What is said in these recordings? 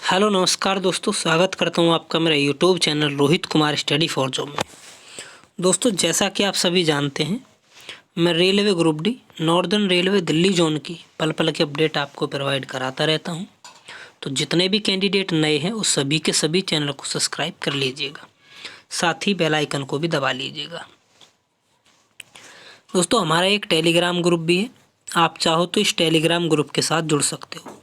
Hello नमस्कार दोस्तों, स्वागत करता हूँ आपका मेरा YouTube channel Rohit Kumar study for job में। दोस्तों, जैसा कि आप सभी जानते हैं, मैं railway group D northern railway Delhi zone की पल पल की अपडेट आपको प्रोवाइड कराता रहता हूँ। तो जितने भी कैंडिडेट नए हैं उस सभी के सभी चैनल को सब्सक्राइब कर लीजिएगा, साथ ही बेल आइकन को भी दबा लीजिएगा। दोस्तों, हमारा एक टेलीग्राम ग्रुप भी है, आप चाहो तो इस टेलीग्राम ग्रुप के साथ जुड़ सकते हो।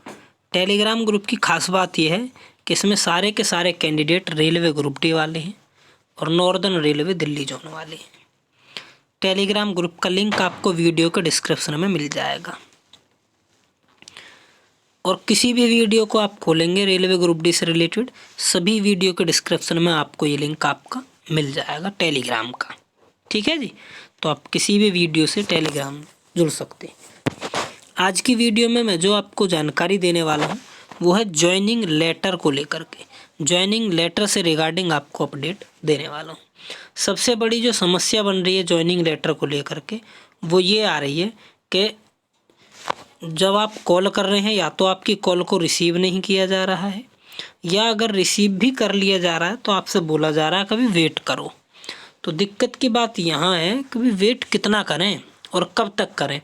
टेलीग्राम ग्रुप की खास बात यह है कि इसमें सारे के सारे कैंडिडेट रेलवे ग्रुप डी वाले हैं और नॉर्दर्न रेलवे दिल्ली जोन वाले हैं। टेलीग्राम ग्रुप का लिंक आपको वीडियो के डिस्क्रिप्शन में मिल जाएगा, और किसी भी वीडियो को आप खोलेंगे रेलवे ग्रुप डी से रिलेटेड, सभी वीडियो के डिस्क्रिप्शन में आपको ये लिंक आपका मिल जाएगा टेलीग्राम का। ठीक है जी, तो आप किसी भी वीडियो से टेलीग्राम जुड़ सकते हैं। आज की वीडियो में मैं जो आपको जानकारी देने वाला हूँ वो है ज्वाइनिंग लेटर को लेकर के। ज्वाइनिंग लेटर से रिगार्डिंग आपको अपडेट देने वाला हूँ। सबसे बड़ी जो समस्या बन रही है ज्वाइनिंग लेटर को लेकर के वो ये आ रही है कि जब आप कॉल कर रहे हैं या तो आपकी कॉल को रिसीव नहीं किया जा रहा है, या अगर रिसीव भी कर लिया जा रहा है तो आपसे बोला जा रहा है कभी वेट करो। तो दिक्कत की बात यहाँ है कि भी वेट कितना करें और कब तक करें,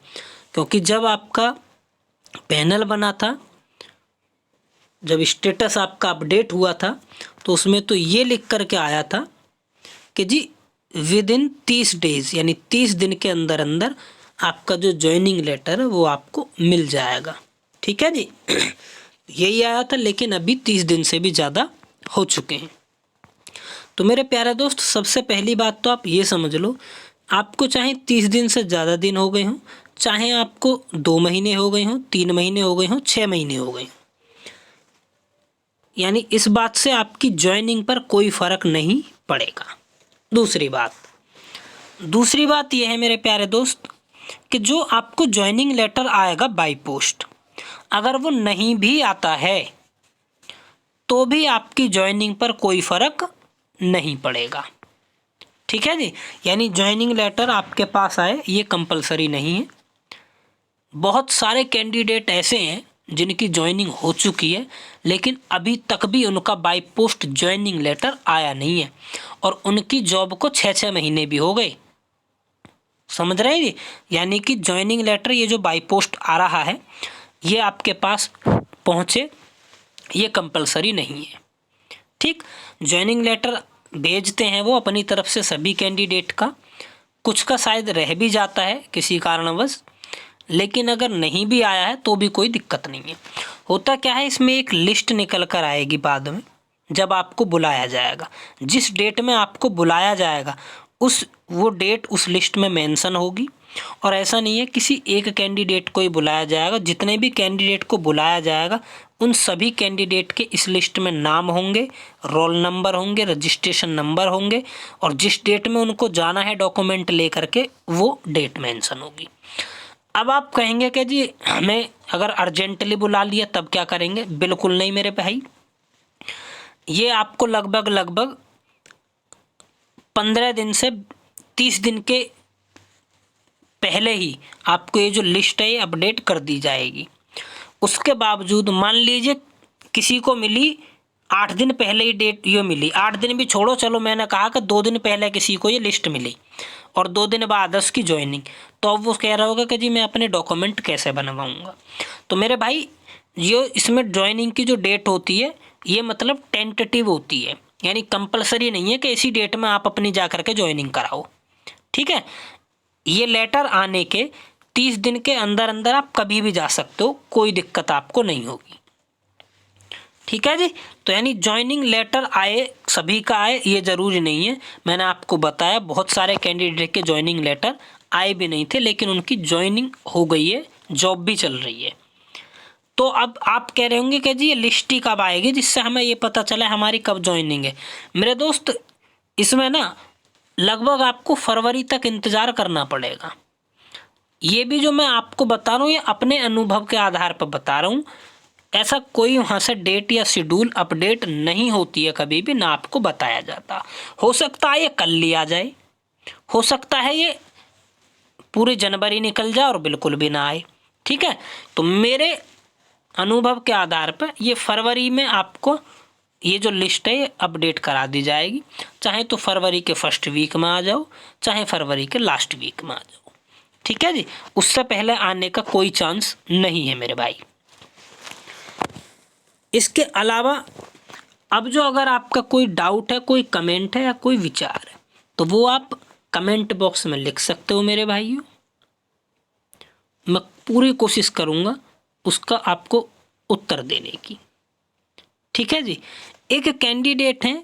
क्योंकि जब आपका पैनल बना था, जब स्टेटस आपका अपडेट हुआ था, तो उसमें तो ये लिख करके आया था कि जी विद इन 30 डेज, यानी 30 दिन के अंदर अंदर आपका जो ज्वाइनिंग लेटर है वो आपको मिल जाएगा। ठीक है जी, यही आया था, लेकिन अभी 30 दिन से भी ज़्यादा हो चुके हैं। तो मेरे प्यारे दोस्त, सबसे पहली बात तो आप ये समझ लो, आपको चाहे 30 दिन से ज़्यादा दिन हो गए हों, चाहे आपको 2 महीने हो गए हों, 3 महीने हो गए हों, 6 महीने हो गए, यानी इस बात से आपकी ज्वाइनिंग पर कोई फ़र्क नहीं पड़ेगा। दूसरी बात यह है मेरे प्यारे दोस्त कि जो आपको ज्वाइनिंग लेटर आएगा बाय पोस्ट, अगर वो नहीं भी आता है तो भी आपकी ज्वाइनिंग पर कोई फ़र्क नहीं पड़ेगा। ठीक है जी, यानी ज्वाइनिंग लेटर आपके पास आए ये कंपलसरी नहीं है। बहुत सारे कैंडिडेट ऐसे हैं जिनकी ज्वाइनिंग हो चुकी है लेकिन अभी तक भी उनका बाय पोस्ट ज्वाइनिंग लेटर आया नहीं है, और उनकी जॉब को 6-6 महीने भी हो गए। समझ रहे हैं जी, यानी कि ज्वाइनिंग लेटर ये जो बाय पोस्ट आ रहा है ये आपके पास पहुँचे ये कंपलसरी नहीं है। ठीक, ज्वाइनिंग लेटर भेजते हैं वो अपनी तरफ से सभी कैंडिडेट का, कुछ का शायद रह भी जाता है किसी कारणवश, लेकिन अगर नहीं भी आया है तो भी कोई दिक्कत नहीं है। होता क्या है, इसमें एक लिस्ट निकल कर आएगी बाद में, जब आपको बुलाया जाएगा, जिस डेट में आपको बुलाया जाएगा वो डेट उस लिस्ट में मेंशन होगी। और ऐसा नहीं है किसी एक कैंडिडेट को ही बुलाया जाएगा, जितने भी कैंडिडेट को बुलाया जाएगा उन सभी कैंडिडेट के इस लिस्ट में नाम होंगे, रोल नंबर होंगे, रजिस्ट्रेशन नंबर होंगे, और जिस डेट में उनको जाना है डॉक्यूमेंट लेकर के वो डेट मेंशन होगी। अब आप कहेंगे कि जी हमें अगर अर्जेंटली बुला लिया तब क्या करेंगे? बिल्कुल नहीं मेरे भाई, ये आपको लगभग 15 दिन से 30 दिन के पहले ही आपको ये जो लिस्ट है ये अपडेट कर दी जाएगी। उसके बावजूद मान लीजिए किसी को मिली 8 दिन पहले ही डेट ये मिली, 8 दिन भी छोड़ो, चलो मैंने कहा कि 2 दिन पहले किसी को ये लिस्ट मिली और 2 दिन बाद उसकी ज्वाइनिंग, तो अब वो कह रहा होगा कि जी मैं अपने डॉक्यूमेंट कैसे बनवाऊंगा। तो मेरे भाई, ये इसमें ज्वाइनिंग की जो डेट होती है ये मतलब टेंटेटिव होती है, यानी कंपलसरी नहीं है कि इसी डेट में आप अपनी जा करके ज्वाइनिंग कराओ। ठीक है, ये लेटर आने के 30 दिन के अंदर अंदर आप कभी भी जा सकते हो, कोई दिक्कत आपको नहीं होगी। ठीक है जी, तो यानी ज्वाइनिंग लेटर आए सभी का आए ये ज़रूरी नहीं है। मैंने आपको बताया बहुत सारे कैंडिडेट के ज्वाइनिंग लेटर आए भी नहीं थे लेकिन उनकी ज्वाइनिंग हो गई है, जॉब भी चल रही है। तो अब आप कह रहे होंगे कि जी ये लिस्ट ही कब आएगी जिससे हमें ये पता चले हमारी कब ज्वाइनिंग है। मेरे दोस्त, इसमें ना लगभग आपको फरवरी तक इंतज़ार करना पड़ेगा। ये भी जो मैं आपको बता रहा हूँ ये अपने अनुभव के आधार पर बता रहा हूँ, ऐसा कोई वहाँ से डेट या शेड्यूल अपडेट नहीं होती है कभी भी, ना आपको बताया जाता। हो सकता है ये कल लिया जाए, हो सकता है ये पूरे जनवरी निकल जाए और बिल्कुल भी ना आए। ठीक है, तो मेरे अनुभव के आधार पर ये फरवरी में आपको ये जो लिस्ट है ये अपडेट करा दी जाएगी। चाहे तो फरवरी के फर्स्ट वीक में आ जाओ, चाहे फरवरी के लास्ट वीक में आ जाओ, ठीक है जी। उससे पहले आने का कोई चांस नहीं है मेरे भाई। इसके अलावा अब जो अगर आपका कोई डाउट है, कोई कमेंट है या कोई विचार है, तो वो आप कमेंट बॉक्स में लिख सकते हो मेरे भाइयों। मैं पूरी कोशिश करूँगा उसका आपको उत्तर देने की, ठीक है जी। एक कैंडिडेट हैं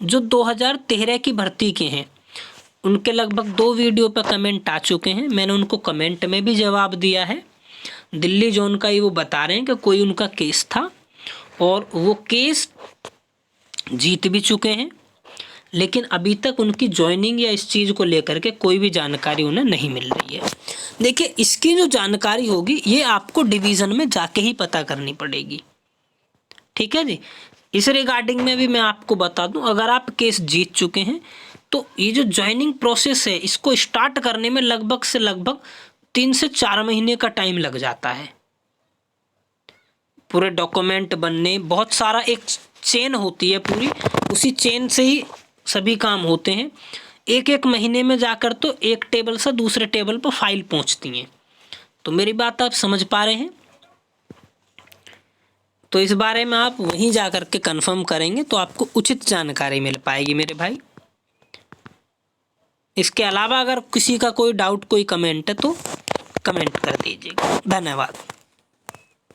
जो 2013 की भर्ती के हैं, उनके लगभग 2 वीडियो पर कमेंट आ चुके हैं। मैंने उनको कमेंट में भी जवाब दिया है। दिल्ली जोन का ही वो बता रहे हैं कि कोई उनका केस था और वो केस जीत भी चुके हैं, लेकिन अभी तक उनकी ज्वाइनिंग या इस चीज़ को लेकर के कोई भी जानकारी उन्हें नहीं मिल रही है। देखिए, इसकी जो जानकारी होगी ये आपको डिवीज़न में जाके ही पता करनी पड़ेगी, ठीक है जी। इस रिगार्डिंग में भी मैं आपको बता दूं, अगर आप केस जीत चुके हैं तो ये जो ज्वाइनिंग प्रोसेस है इसको स्टार्ट करने में लगभग से लगभग 3 से 4 महीने का टाइम लग जाता है। पूरे डॉक्यूमेंट बनने, बहुत सारा एक चेन होती है पूरी, उसी चेन से ही सभी काम होते हैं। एक एक महीने में जाकर तो एक टेबल से दूसरे टेबल पर फाइल पहुंचती हैं। तो मेरी बात आप समझ पा रहे हैं? तो इस बारे में आप वहीं जा कर के कन्फर्म करेंगे तो आपको उचित जानकारी मिल पाएगी मेरे भाई। इसके अलावा अगर किसी का कोई डाउट, कोई कमेंट है तो कमेंट कर दीजिएगा। धन्यवाद।